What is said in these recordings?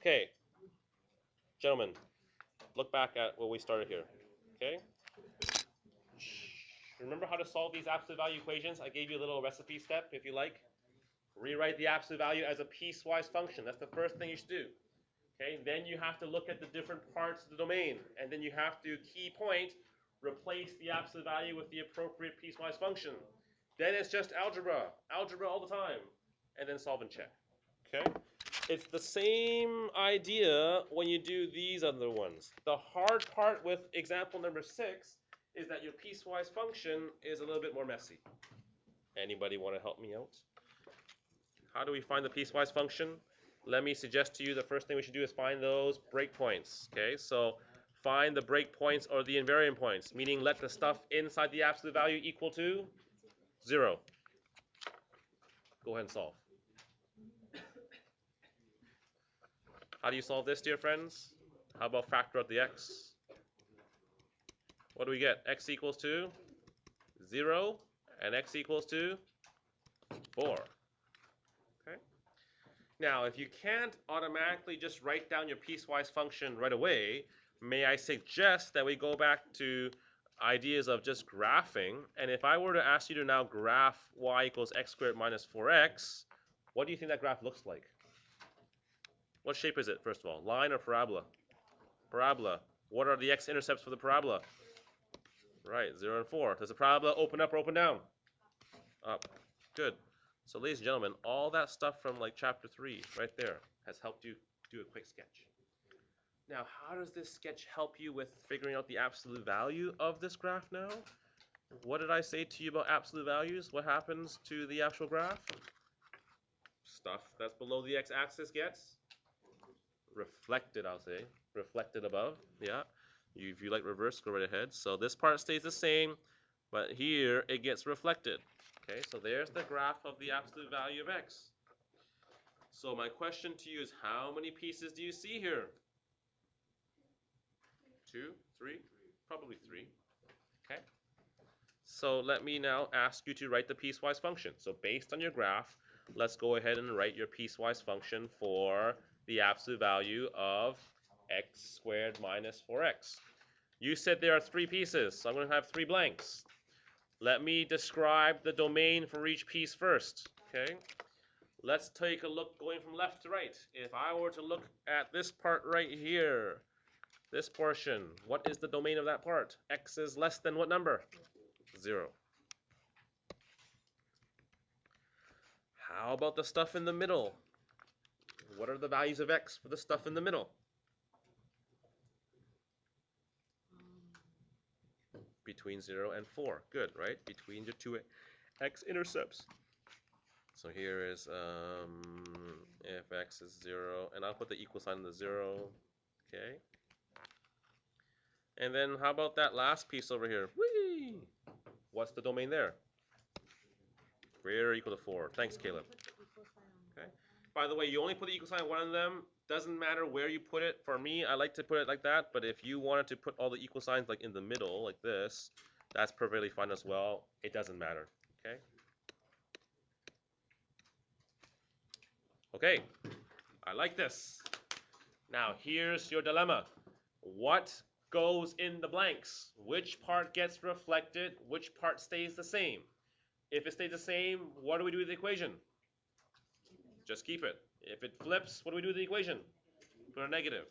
Okay, gentlemen, look back at where we started here. Okay? Remember how to solve these absolute value equations? I gave you a little recipe step, if you like. Rewrite the absolute value as a piecewise function. That's the first thing you should do. Okay? Then you have to look at the different parts of the domain, and then you have to key point, replace the absolute value with the appropriate piecewise function. Then it's just algebra all the time, and then solve and check. Okay? It's the same idea when you do these other ones. The hard part with example number 6 is that your piecewise function is a little bit more messy. Anybody want to help me out? How do we find the piecewise function? Let me suggest to you the first thing we should do is find those breakpoints. Okay, so find the breakpoints or the invariant points, meaning let the stuff inside the absolute value equal to 0. Go ahead and solve. How do you solve this, dear friends? How about factor out the x? What do we get? X equals to 0 and x equals to 4. Okay. Now, if you can't automatically just write down your piecewise function right away, may I suggest that we go back to ideas of just graphing. And if I were to ask you to now graph y equals x squared minus 4x, what do you think that graph looks like? What shape is it, first of all? Line or parabola? Parabola. What are the x-intercepts for the parabola? Right, 0 and 4. Does the parabola open up or open down? Up. Good. So ladies and gentlemen, all that stuff from like chapter 3 right there has helped you do a quick sketch. Now, how does this sketch help you with figuring out the absolute value of this graph now? What did I say to you about absolute values? What happens to the actual graph? Stuff that's below the x-axis gets reflected, I'll say. Reflected above, yeah. If you like reverse, go right ahead. So this part stays the same, but here it gets reflected. Okay, so there's the graph of the absolute value of x. So my question to you is, how many pieces do you see here? 2, 3, probably 3. Okay. So let me now ask you to write the piecewise function. So based on your graph, let's go ahead and write your piecewise function for the absolute value of x squared minus 4x. You said there are 3 pieces, so I'm going to have 3 blanks. Let me describe the domain for each piece first. Okay. Let's take a look going from left to right. If I were to look at this part right here, this portion, what is the domain of that part? X is less than what number? 0. How about the stuff in the middle? What are the values of x for the stuff in the middle? Between 0 and 4. Good, right? Between your 2 x-intercepts. So here is if x is 0, and I'll put the equal sign in the 0. Okay. And then how about that last piece over here? Whee! What's the domain there? Greater or equal to 4. Thanks, Caleb. Okay. By the way, you only put the equal sign on one of them. Doesn't matter where you put it. For me, I like to put it like that. But if you wanted to put all the equal signs like in the middle, like this, that's perfectly fine as well. It doesn't matter. Okay. Okay. I like this. Now, here's your dilemma. What goes in the blanks? Which part gets reflected? Which part stays the same? If it stays the same, what do we do with the equation? Just keep it. If it flips, what do we do with the equation? Put a negative.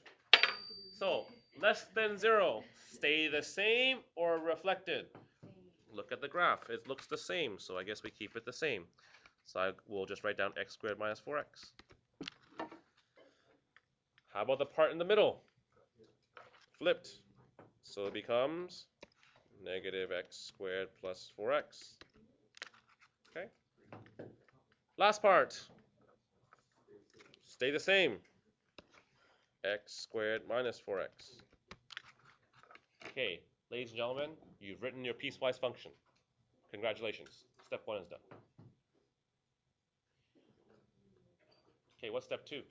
So, less than 0, stay the same or reflected? Look at the graph. It looks the same, so I guess we keep it the same. So we'll just write down x squared minus 4x. How about the part in the middle? Flipped. So it becomes negative x squared plus 4x. Okay. Last part. Stay the same. X squared minus 4x. Okay, ladies and gentlemen, you've written your piecewise function. Congratulations. Step 1 is done. Okay, what's step 2?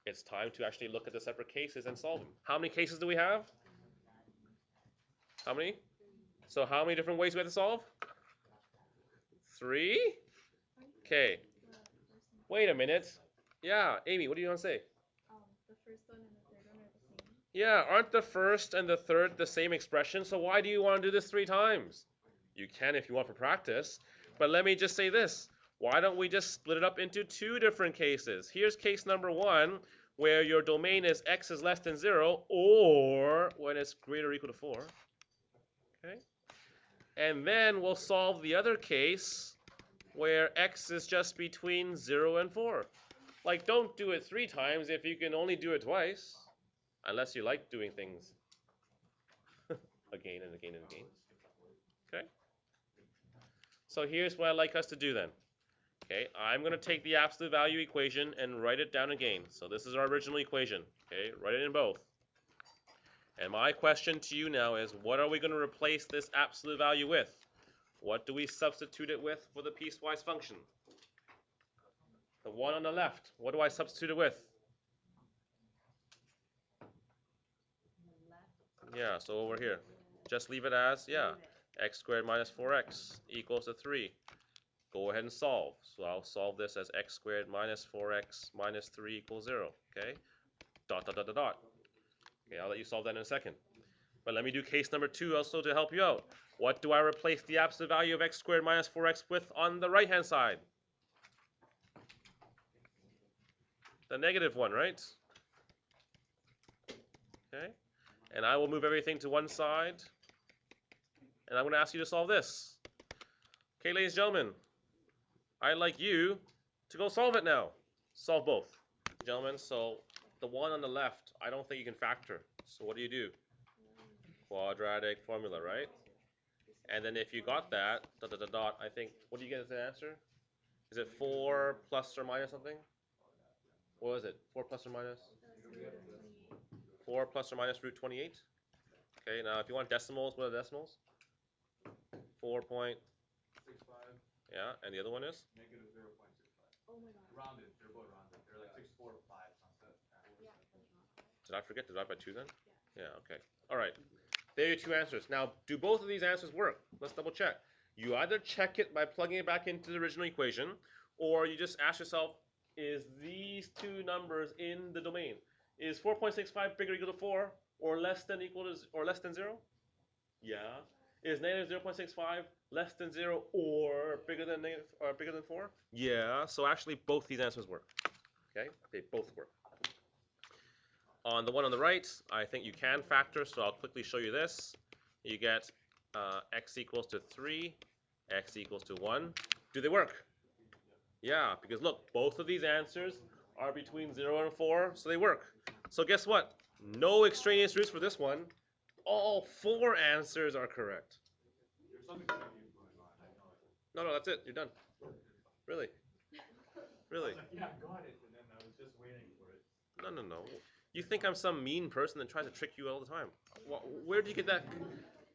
It's time to actually look at the separate cases and solve them. How many cases do we have? How many? So how many different ways do we have to solve? 3? Okay. Wait a minute. Yeah, Amy, what do you want to say? Yeah, aren't the first and the third the same expression? So why do you want to do this 3 times? You can if you want for practice, but let me just say this. Why don't we just split it up into 2 different cases? Here's case number 1, where your domain is x is less than 0, or when it's greater or equal to 4. Okay? And then we'll solve the other case where x is just between 0 and 4. Like, don't do it 3 times if you can only do it twice, unless you like doing things again and again and again. Okay? So here's what I'd like us to do then. Okay, I'm going to take the absolute value equation and write it down again. So this is our original equation. Okay, write it in both. And my question to you now is, what are we going to replace this absolute value with? What do we substitute it with for the piecewise function? The one on the left, what do I substitute it with? Yeah, so over here. Just leave it as, yeah, x squared minus 4x equals to 3. Go ahead and solve. So I'll solve this as x squared minus 4x minus 3 equals 0. Okay? Dot, dot, dot, dot, dot. Okay, I'll let you solve that in a second. But let me do case number 2 also to help you out. What do I replace the absolute value of x squared minus 4x with on the right-hand side? The negative one, right? Okay? And I will move everything to one side. And I'm going to ask you to solve this. Okay, ladies and gentlemen, I'd like you to go solve it now. Solve both. Gentlemen, so the one on the left, I don't think you can factor. So what do? Quadratic formula, right? And then if you got that, dot, dot, dot, dot, I think, what do you get as the answer? Is it 4 plus or minus something? What is it? 4 plus or minus? 4 plus or minus root 28? Okay, now if you want decimals, what are the decimals? 4.65. Yeah, and the other one is? Negative 0.65. Oh my god. Rounded. They're both rounded. They're like 64 to 5. Did I forget to divide by 2 then? Yeah, okay. All right. There are your 2 answers. Now, do both of these answers work? Let's double check. You either check it by plugging it back into the original equation, or you just ask yourself, is these 2 numbers in the domain? Is 4.65 bigger or equal to 4, or less than 0? Yeah. Is negative 0.65 less than 0 or bigger than 4? Yeah. So actually, both these answers work. Okay, they both work. On the one on the right, I think you can factor, so I'll quickly show you this. You get x equals to 3, x equals to 1. Do they work? Yeah, because look, both of these answers are between 0 and 4, so they work. So guess what? No extraneous roots for this one. All 4 answers are correct. There's something going on. I know it. No, that's it. You're done. Really? Really? Yeah, I got it, and then I was just waiting for it. No. You think I'm some mean person that tries to trick you all the time. Where did you get that?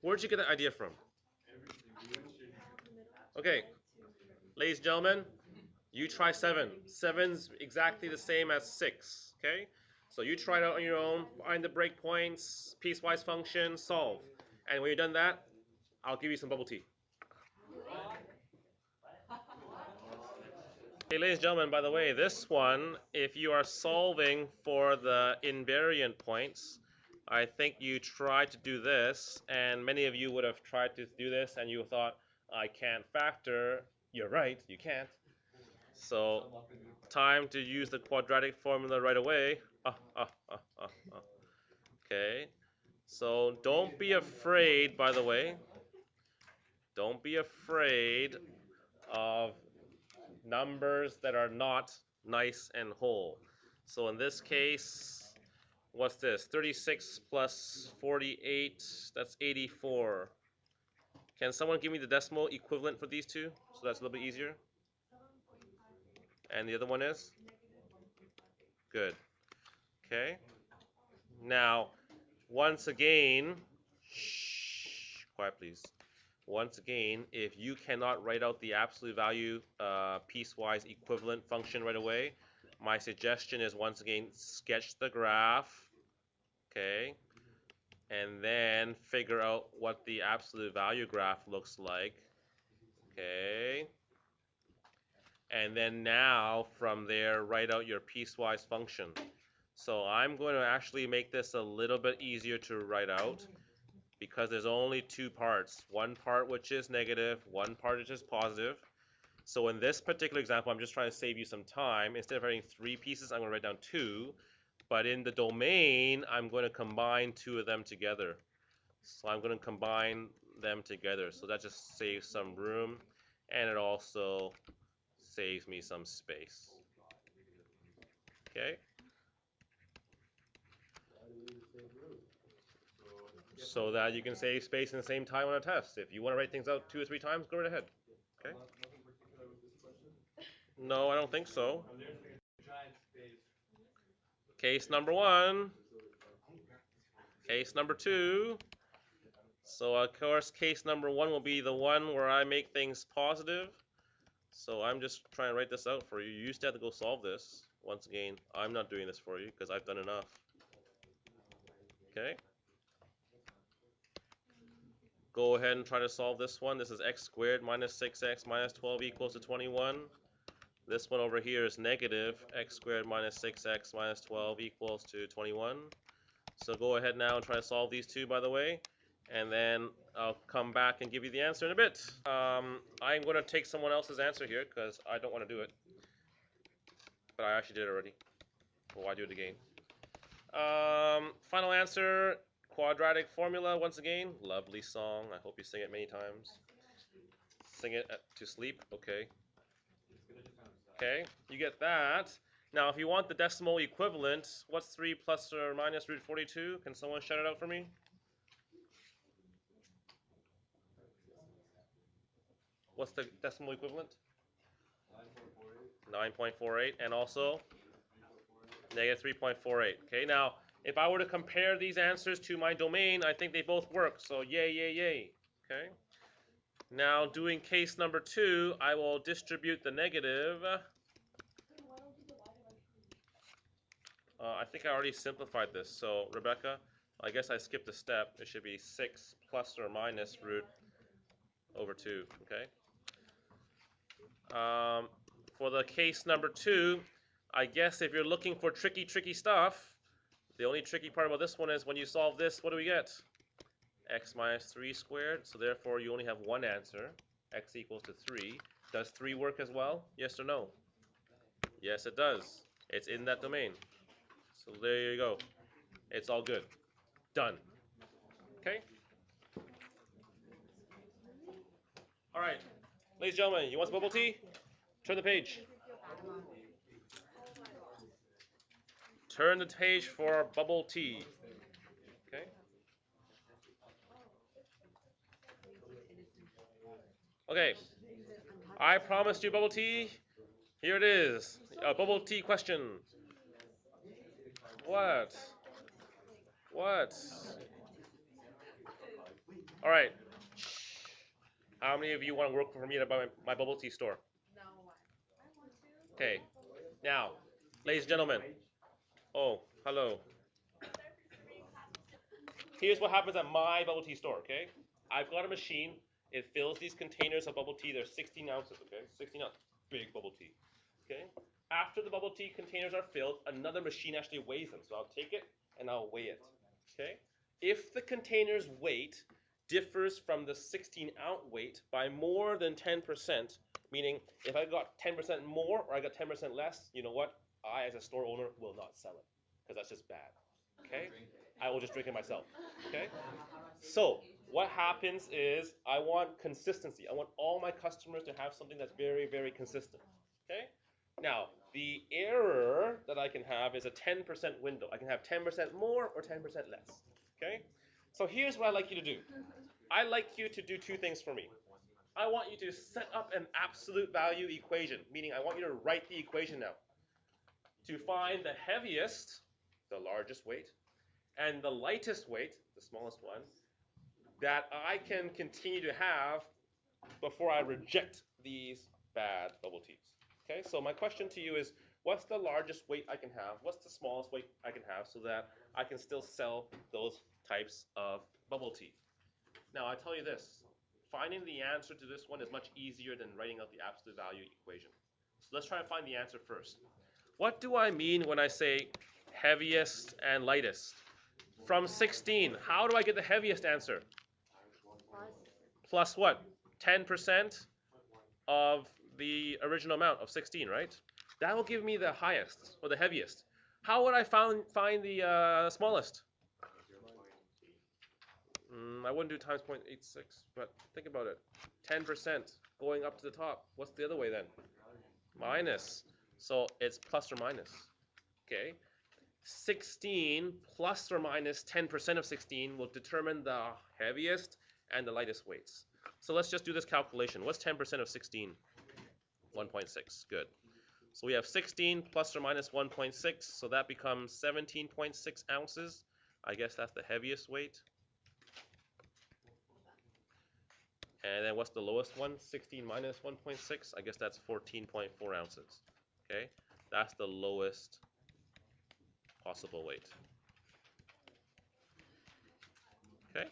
Where did you get that idea from? Okay, ladies and gentlemen, you try 7. 7's exactly the same as 6. Okay, so you try it out on your own. Find the breakpoints, piecewise function, solve. And when you're done that, I'll give you some bubble tea. Hey, ladies and gentlemen, by the way, this one, if you are solving for the invariant points, I think you tried to do this, and many of you would have tried to do this, and you thought, I can't factor. You're right, you can't. So, time to use the quadratic formula right away. Okay, so don't be afraid, by the way. Don't be afraid of numbers that are not nice and whole. So in this case, what's this? 36 plus 48, that's 84. Can someone give me the decimal equivalent for these two? So that's a little bit easier. And the other one is? Good. Okay. Now, once again, shh, quiet please. Once again, if you cannot write out the absolute value piecewise equivalent function right away, my suggestion is once again sketch the graph, okay, and then figure out what the absolute value graph looks like, okay, and then now from there write out your piecewise function. So I'm going to actually make this a little bit easier to write out because there's only two parts. One part which is negative, one part which is positive. So in this particular example, I'm just trying to save you some time. Instead of writing 3 pieces, I'm going to write down 2. But in the domain, I'm going to combine 2 of them together. So I'm going to combine them together. So that just saves some room, and it also saves me some space. Okay? So that you can save space in the same time on a test. If you want to write things out 2 or 3 times, go right ahead. Okay? No, I don't think so. Case number 1. Case number 2. So of course, case number 1 will be the one where I make things positive. So I'm just trying to write this out for you. You used to have to go solve this. Once again, I'm not doing this for you because I've done enough. Okay? Go ahead and try to solve this one. This is x squared minus 6x minus 12 equals to 21. This one over here is negative x squared minus 6x minus 12 equals to 21. So go ahead now and try to solve these two, by the way. And then I'll come back and give you the answer in a bit. I'm going to take someone else's answer here because I don't want to do it. But I actually did it already. Well, why do it again? Final answer, Quadratic Formula once again. Lovely song. I hope you sing it many times. Sing it to sleep. Okay. Okay, you get that. Now, if you want the decimal equivalent, what's 3 plus or minus root 42? Can someone shout it out for me? What's the decimal equivalent? 9.48. And also negative 3.48. Okay, now if I were to compare these answers to my domain, I think they both work. So yay, yay, yay. Okay. Now doing case number 2, I will distribute the negative. I think I already simplified this. So Rebecca, I guess I skipped a step. It should be 6 plus or minus root over 2. Okay. For the case number 2, I guess if you're looking for tricky stuff, the only tricky part about this one is when you solve this, what do we get? X minus 3 squared. So therefore, you only have one answer. X equals to 3. Does 3 work as well? Yes or no? Yes, it does. It's in that domain. So there you go. It's all good. Done. Okay? All right. Ladies and gentlemen, you want some bubble tea? Turn the page. Turn the page for bubble tea. Okay? Okay. I promised you bubble tea. Here it is. A bubble tea question. What? What? All right. How many of you want to work for me at my bubble tea store? Okay. Now, ladies and gentlemen. Oh, hello. Here's what happens at my bubble tea store, okay? I've got a machine. It fills these containers of bubble tea. There's 16 ounces, okay? 16 ounces. Big bubble tea, okay? After the bubble tea containers are filled, another machine actually weighs them. So I'll take it and I'll weigh it, okay? If the container's weight differs from the 16-ounce weight by more than 10%, meaning if I got 10% more or I got 10% less, you know what? I, as a store owner, will not sell it because that's just bad, okay? I will just drink it myself, okay? So what happens is I want consistency. I want all my customers to have something that's very, very consistent, okay? Now, the error that I can have is a 10% window. I can have 10% more or 10% less, okay? So here's what I'd like you to do. I'd like you to do 2 things for me. I want you to set up an absolute value equation, meaning I want you to write the equation now. To find the heaviest, the largest weight, and the lightest weight, the smallest one, that I can continue to have before I reject these bad bubble teas. Okay, so my question to you is, what's the largest weight I can have? What's the smallest weight I can have so that I can still sell those types of bubble tea? Now, I tell you this, finding the answer to this one is much easier than writing out the absolute value equation. So let's try to find the answer first. What do I mean when I say heaviest and lightest. From 16, how do I get the heaviest answer? Plus what? 10% of the original amount of 16, right? That will give me the highest or the heaviest. How would I find the smallest? I wouldn't do times 0.86, but think about it. 10% going up to the top. What's the other way then? Minus. So it's plus or minus. Okay. 16 plus or minus 10% of 16 will determine the heaviest and the lightest weights. So let's just do this calculation. What's 10% of 16? 1.6. Good. So we have 16 plus or minus 1.6, so that becomes 17.6 ounces. I guess that's the heaviest weight. And then what's the lowest one? 16 minus 1.6. I guess that's 14.4 ounces. Okay, that's the lowest possible weight. Okay.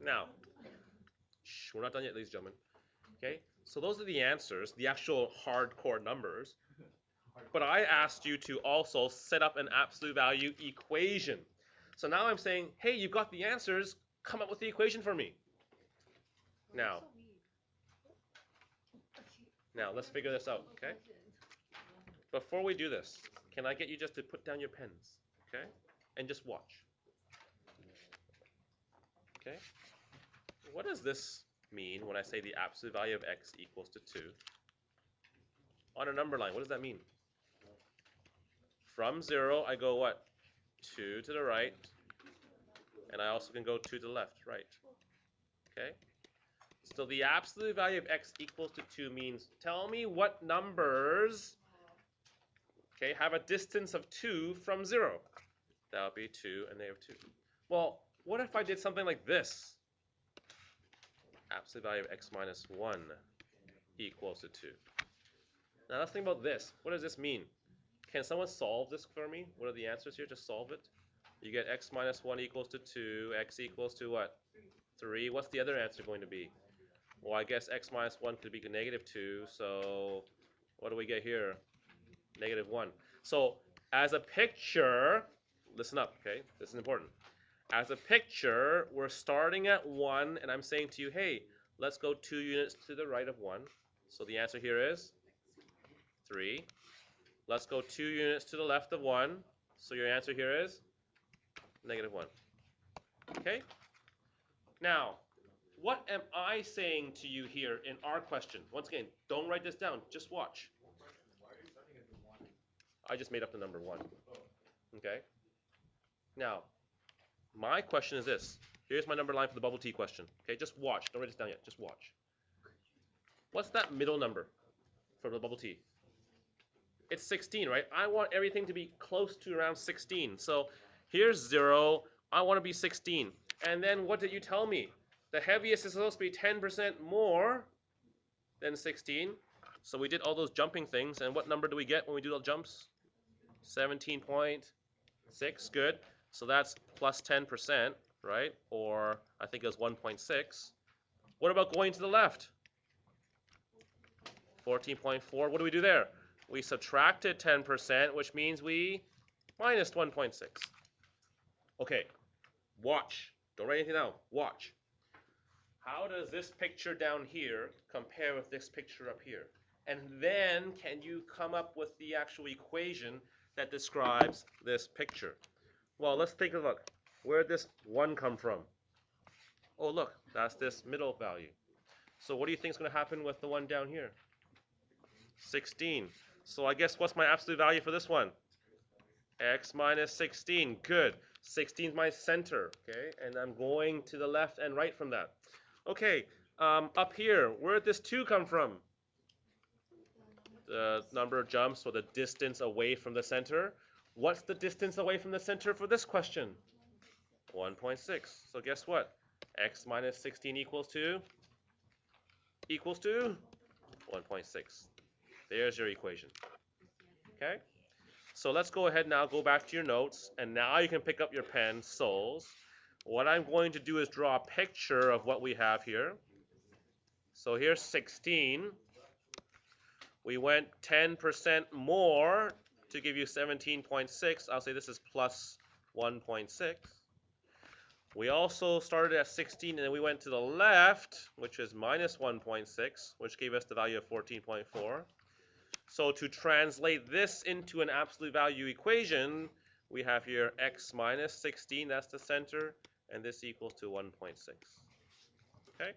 Now, we're not done yet, ladies and gentlemen. Okay, so those are the answers, the actual hardcore numbers. But I asked you to also set up an absolute value equation. So now I'm saying, hey, you've got the answers. Come up with the equation for me. Now, let's figure this out, okay? Before we do this, can I get you just to put down your pens, okay? And just watch. Okay? What does this mean when I say the absolute value of x equals to 2? On a number line, what does that mean? From 0, I go what? 2 to the right. And I also can go 2 to the left, right? Okay? So the absolute value of x equals to 2 means, tell me what numbers, okay, have a distance of 2 from 0. That would be 2 and negative 2. Well, what if I did something like this? Absolute value of x minus 1 equals to 2. Now let's think about this. What does this mean? Can someone solve this for me? What are the answers here? Just solve it. You get x minus 1 equals to 2. X equals to what? 3. What's the other answer going to be? Well, I guess x minus 1 could be negative 2. So what do we get here? Negative 1. So as a picture, listen up, okay? This is important. As a picture, we're starting at 1, and I'm saying to you, hey, let's go 2 units to the right of 1. So the answer here is 3. Let's go 2 units to the left of 1. So your answer here is negative 1. Okay? Now, what am I saying to you here in our question? Once again, don't write this down. Just watch. Why are you starting at the 1? I just made up the number 1. Okay? Now, my question is this. Here's my number line for the bubble T question. Okay, just watch. Don't write this down yet. Just watch. What's that middle number for the bubble T? It's 16, right? I want everything to be close to around 16. So here's 0. I want to be 16. And then what did you tell me? The heaviest is supposed to be 10% more than 16. So we did all those jumping things. And what number do we get when we do the jumps? 17.6. Good. So that's plus 10%, right? Or I think it was 1.6. What about going to the left? 14.4. What do we do there? We subtracted 10%, which means we minus 1.6. Okay, watch. Don't write anything down. Watch. How does this picture down here compare with this picture up here? And then can you come up with the actual equation that describes this picture? Well, let's take a look. Where did this 1 come from? Oh, look, that's this middle value. So what do you think is going to happen with the one down here? 16. So I guess what's my absolute value for this one? X minus 16. Good. 16 is my center, okay? And I'm going to the left and right from that. Okay, up here, where did this 2 come from? The number of jumps, or the distance away from the center. What's the distance away from the center for this question? 1.6. So guess what? X minus 16 equals to 1.6. There's your equation. Okay? So let's go ahead now, go back to your notes, and now you can pick up your pencils. What I'm going to do is draw a picture of what we have here. So here's 16. We went 10% more to give you 17.6. I'll say this is plus 1.6. We also started at 16, and then we went to the left, which is minus 1.6, which gave us the value of 14.4. So to translate this into an absolute value equation, we have here x minus 16, that's the center, and this equals to 1.6. Okay?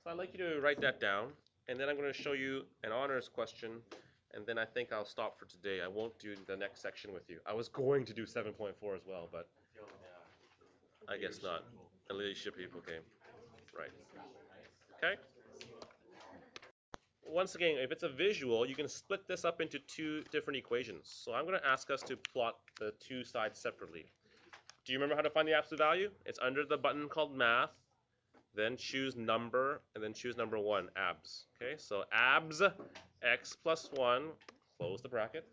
So I'd like you to write that down, and then I'm going to show you an honors question, and then I think I'll stop for today. I won't do the next section with you. I was going to do 7.4 as well, but I guess not. The leadership people came. Right. Okay? Once again, if it's a visual, you can split this up into two different equations. So I'm going to ask us to plot the two sides separately. Do you remember how to find the absolute value? It's under the button called Math, then choose Number, and then choose number 1, abs. Okay, so abs, x plus 1, close the bracket.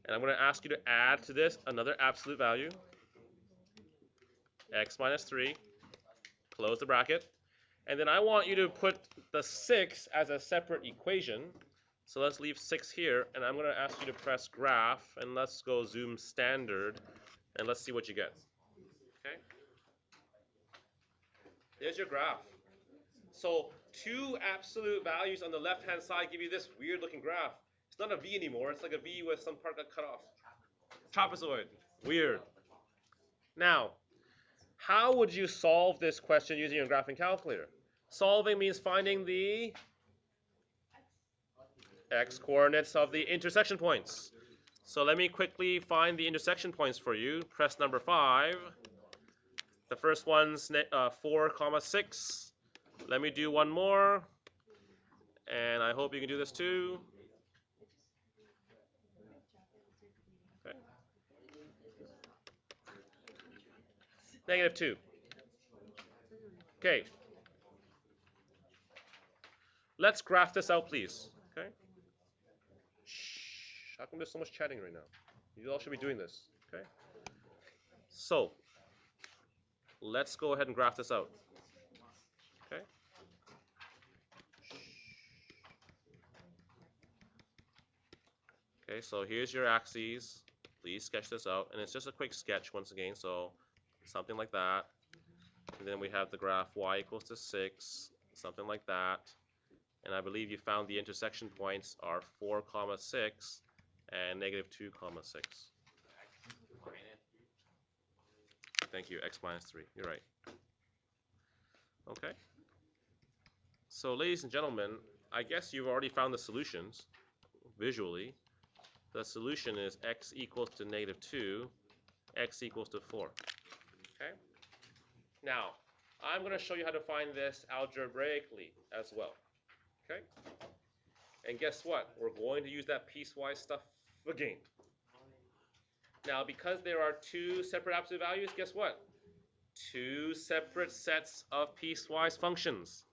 And I'm going to ask you to add to this another absolute value, x minus 3, close the bracket. And then I want you to put the 6 as a separate equation. So let's leave 6 here, and I'm going to ask you to press graph, and let's go zoom standard, and let's see what you get. Okay? There's your graph. So two absolute values on the left-hand side give you this weird-looking graph. It's not a V anymore. It's like a V with some part got cut off. Trapezoid. Weird. Now, how would you solve this question using your graphing calculator? Solving means finding the x-coordinates of the intersection points. So let me quickly find the intersection points for you. Press number 5. The first one's 4, 6. Let me do one more. And I hope you can do this too. Okay. -2. Okay. Let's graph this out, please. Okay. Shh. How come there's so much chatting right now? You all should be doing this. Okay. So let's go ahead and graph this out. Okay. Okay. So here's your axes. Please sketch this out, and it's just a quick sketch once again. So something like that. And then we have the graph y equals to 6, something like that. And I believe you found the intersection points are 4, 6 and -2, 6. Thank you, x minus 3. You're right. Okay. So ladies and gentlemen, I guess you've already found the solutions visually. The solution is x equals to -2, x equals to 4. Okay? Now, I'm going to show you how to find this algebraically as well. Okay? And guess what? We're going to use that piecewise stuff again. Now, because there are two separate absolute values, guess what? Two separate sets of piecewise functions.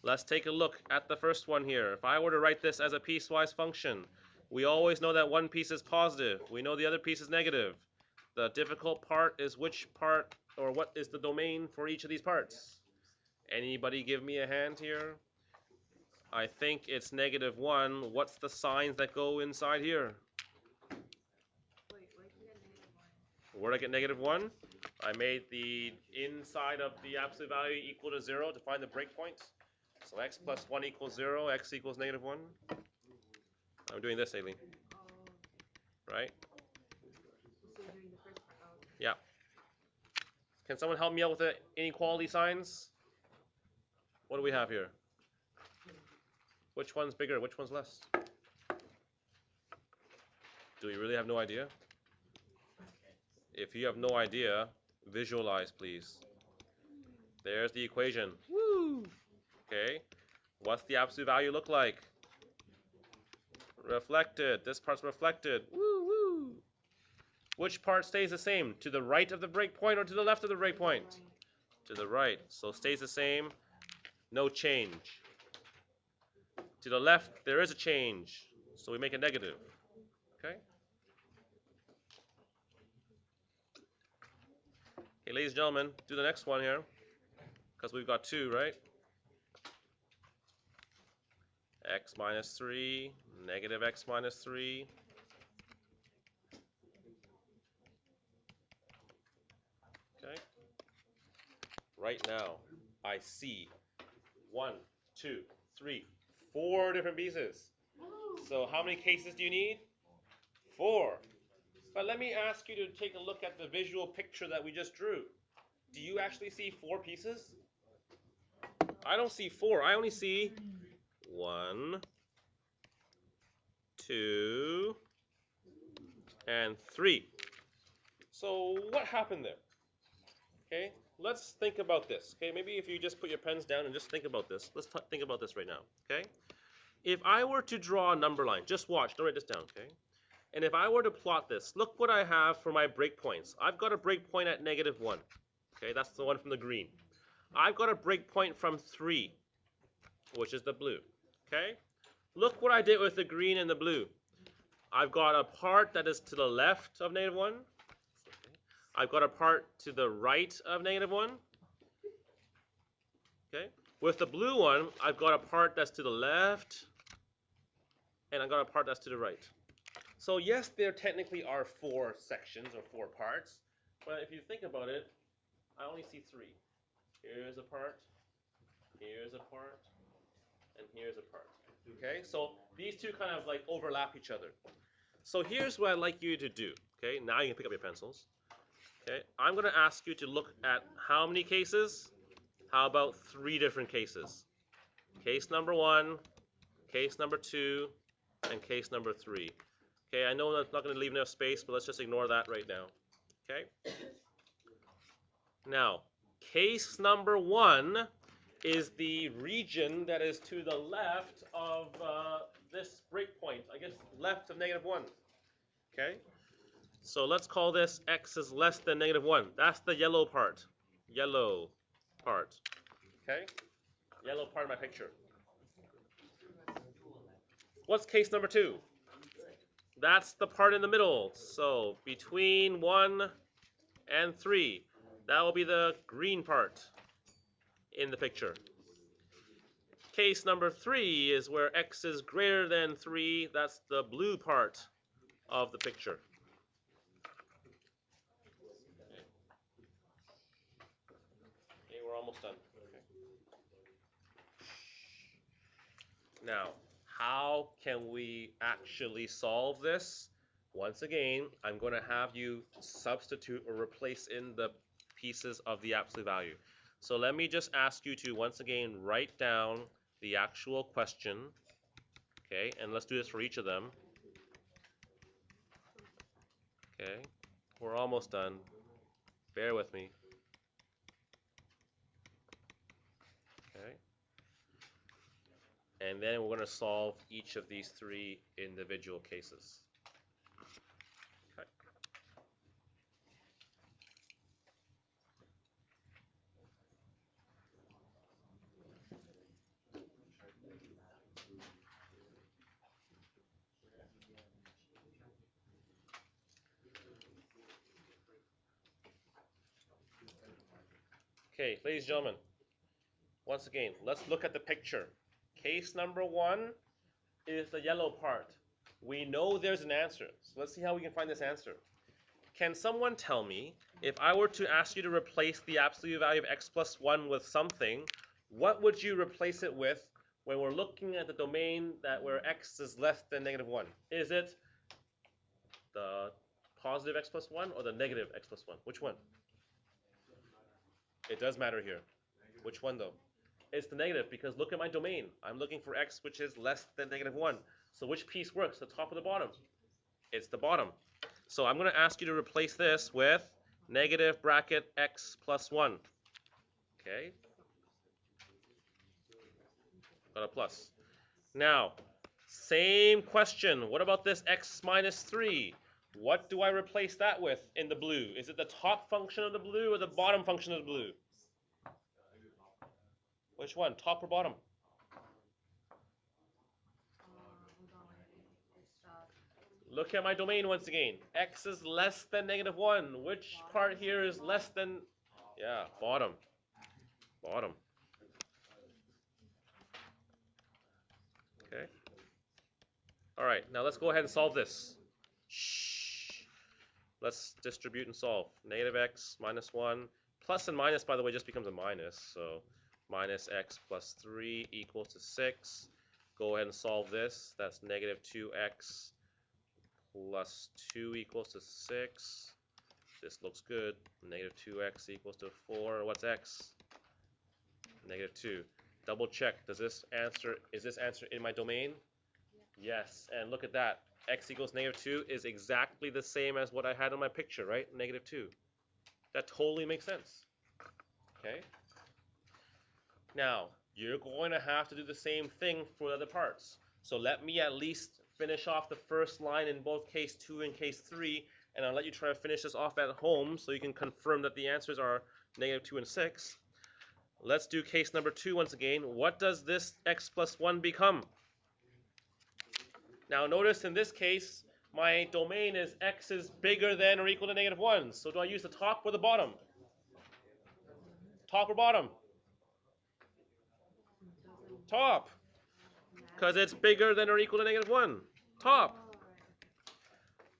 Let's take a look at the first one here. If I were to write this as a piecewise function, we always know that one piece is positive. We know the other piece is negative. The difficult part is which part, or what is the domain for each of these parts. Anybody give me a hand here? I think it's -1. What's the signs that go inside here? Where did I get -1? I made the inside of the absolute value equal to 0 to find the breakpoint. So x plus 1 equals 0, x equals -1. I'm doing this, Aileen. Right? Yeah. Can someone help me out with the inequality signs? What do we have here? Which one's bigger? Which one's less? Do we really have no idea? If you have no idea, visualize, please. There's the equation. Woo! Okay. What's the absolute value look like? Reflected. This part's reflected. Woo woo. Which part stays the same? To the right of the breakpoint or to the left of the breakpoint? To the right. So stays the same. No change. To the left, there is a change. So we make it negative. Okay? Okay, ladies and gentlemen, do the next one here. Because we've got 2, right? X minus 3, negative x minus 3. right now, I see 1, 2, 3, 4 different pieces. So how many cases do you need? 4. But let me ask you to take a look at the visual picture that we just drew. Do you actually see 4 pieces? I don't see 4. I only see 1, 2, and 3. So what happened there? Okay, let's think about this. Okay, maybe if you just put your pens down and just think about this. Let's think about this right now. Okay, if I were to draw a number line, just watch, don't write this down. Okay, and if I were to plot this, look what I have for my breakpoints. I've got a breakpoint at -1. Okay, that's the one from the green. I've got a breakpoint from 3, which is the blue. Okay, look what I did with the green and the blue. I've got a part that is to the left of -1. I've got a part to the right of -1. Okay. With the blue one, I've got a part that's to the left, and I've got a part that's to the right. So yes, there technically are 4 sections or 4 parts, but if you think about it, I only see 3. Here's a part, here's a part, and here's a part. Okay, so these two kind of like overlap each other. So here's what I'd like you to do. Okay, now you can pick up your pencils. Okay, I'm going to ask you to look at how many cases? How about 3 different cases? Case number 1, case number 2, and case number 3. Okay, I know that's not going to leave enough space, but let's just ignore that right now. Okay? Now, case number 1 is the region that is to the left of this breakpoint. I guess left of -1. Okay? So let's call this x is less than -1. That's the yellow part. Yellow part. Okay? Yellow part of my picture. What's case number 2? That's the part in the middle. So between 1 and 3, that will be the green part in the picture. Case number 3 is where x is greater than 3. That's the blue part of the picture. Okay, we're almost done. Okay. Now, how can we actually solve this? Once again, I'm going to have you substitute or replace in the pieces of the absolute value. So let me just ask you to once again write down the actual question. Okay, and let's do this for each of them. Okay, we're almost done. Bear with me. Okay. And then we're going to solve each of these 3 individual cases. Okay. Okay, ladies and gentlemen, once again, let's look at the picture. Case number 1 is the yellow part. We know there's an answer, so let's see how we can find this answer. Can someone tell me, if I were to ask you to replace the absolute value of x plus 1 with something, what would you replace it with when we're looking at the domain that where x is less than -1? Is it the positive x plus 1 or the negative x plus 1? Which one? It does matter here. Which one though? It's the negative, because look at my domain. I'm looking for x which is less than -1. So which piece works, the top or the bottom? It's the bottom. So I'm going to ask you to replace this with negative bracket x plus 1. Okay? Got a plus. Now, same question. What about this x minus 3? What do I replace that with in the blue? Is it the top function of the blue or the bottom function of the blue? Which one, top or bottom? Look at my domain once again. X is less than -1. Which part here is less than? Yeah, bottom. Bottom. Okay. All right, now let's go ahead and solve this. Shh. Let's distribute and solve. Negative x minus 1 Plus and minus, by the way, just becomes a minus. So minus x plus 3 equals to 6. Go ahead and solve this. That's negative 2x plus 2 equals to 6. This looks good. Negative 2x equals to 4. What's x? Negative 2. Double check. Is this answer in my domain? Yes. And look at that. X equals negative 2 is exactly the same as what I had in my picture, right? Negative 2. That totally makes sense. Okay? Now, you're going to have to do the same thing for the other parts. So let me at least finish off the first line in both case 2 and case 3, and I'll let you try to finish this off at home so you can confirm that the answers are negative 2 and 6. Let's do case number 2 once again. What does this x plus 1 become? Now notice in this case, my domain is x is bigger than or equal to negative 1. So do I use the top or the bottom? Top or bottom? Top. Because it's bigger than or equal to negative 1. Top.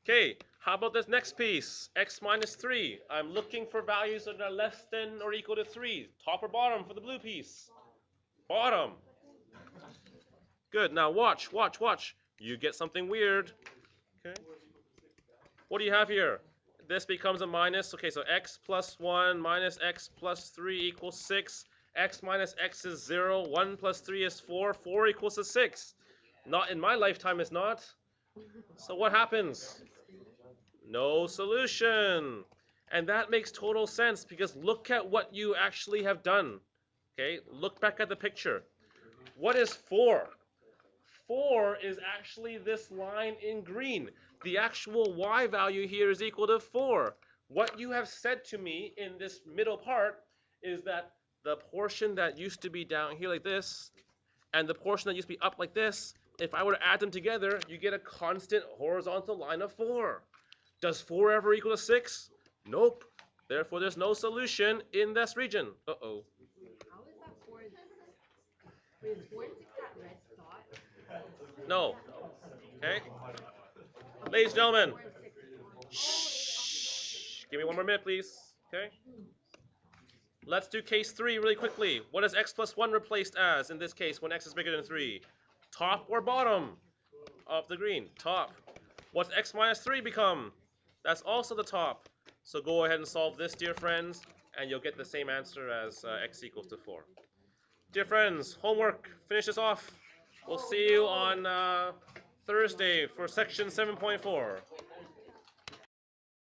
Okay, how about this next piece? X minus 3. I'm looking for values that are less than or equal to 3. Top or bottom for the blue piece? Bottom. Good. Now watch, watch, watch. You get something weird. Okay. What do you have here? This becomes a minus. Okay, so x plus 1 minus x plus 3 equals 6. X minus x is 0. 1 plus 3 is 4. 4 equals to 6. Not in my lifetime, it's not. So what happens? No solution. And that makes total sense because look at what you actually have done. Okay, look back at the picture. What is 4? 4 is actually this line in green. The actual y value here is equal to 4. What you have said to me in this middle part is that the portion that used to be down here like this and the portion that used to be up like this, if I were to add them together, you get a constant horizontal line of 4. Does 4 ever equal to 6? Nope. Therefore, there's no solution in this region. Uh-oh. How is that 4? Wait, is 4 and 6 that red dot? No. Okay? Ladies and gentlemen. 4 and 6 is 1. Shh. Give me one more minute, please. Okay? Let's do case 3 really quickly. What is x plus 1 replaced as in this case when x is bigger than 3? Top or bottom of the green? Top. What's x minus 3 become? That's also the top. So go ahead and solve this, dear friends, and you'll get the same answer as x equals to 4. Dear friends, homework. Finish this off. We'll see you on Thursday for section 7.4.